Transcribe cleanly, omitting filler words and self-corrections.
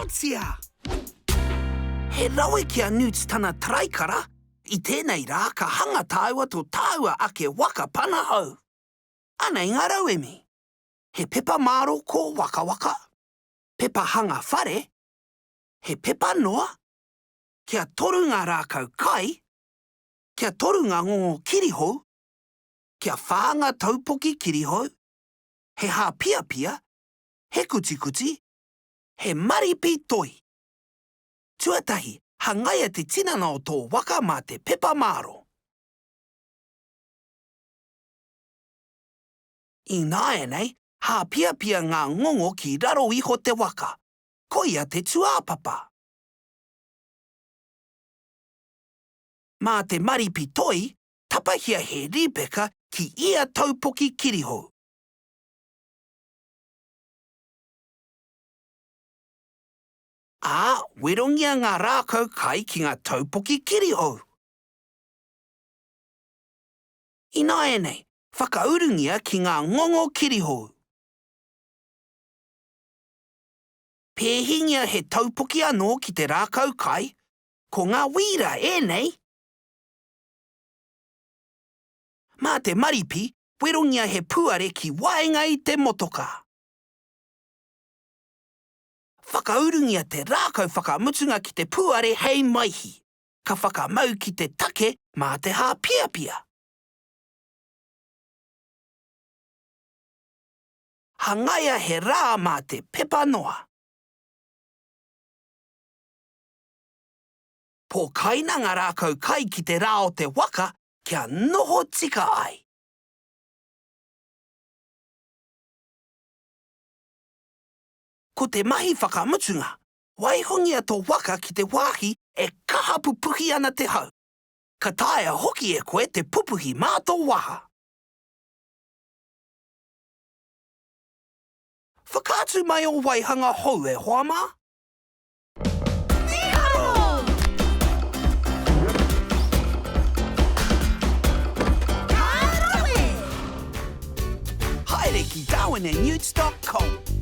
Newtsia! He rawe kia Newts tana traikara, I tēnei rā ka hanga tāua tō tāua ake waka pana hau. Ana I ngā rauemi. He pepa māro ko waka waka. Pepa hanga whare. He pepa noa. Kia toru ngā rākau kai. Kia toru ngā ngongo kirihou. Kia whāanga taupoki kirihou. He hā pia pia. He kuti kuti. He maripi toi. Tuatahi, hangaia te tinana o tō waka mā te pepa māro. I nāenei, hā pia pia ngā ngongo ki raro iho te waka. Ko ia te tuāpapa. Mā te maripi toi, tapahia he rībeka ki ia taupoki kirihou. Werongia ngā rākau kai ki ngā taupoki kirihou. I nāenei, whakaurungia ki ngā ngongo kirihou. Pēhingia he taupoki anō ki te rākau kai, ko ngā wīra nei. Mā te maripi, werongia he puare ki waenga I te motoka. Whakaurungia te rākau whakamutunga ki te puare hei maihi. Ka whakamau ki te take mā te hā pia pia. Hangaia he rā mā te pepa noa. Pō kaina ngā rākau kai ki te rā o te waka, kia noho tika ai. Ko te mahi whakamutunga, waihongia tō waka ki te wāhi e kaha pupuhi ana te hau. Ka taea hoki e koe te pupuhi mā tō waha. Whakaatu mai o waihanga hou e hoa mā? Haere ki Darwin and Newts.com.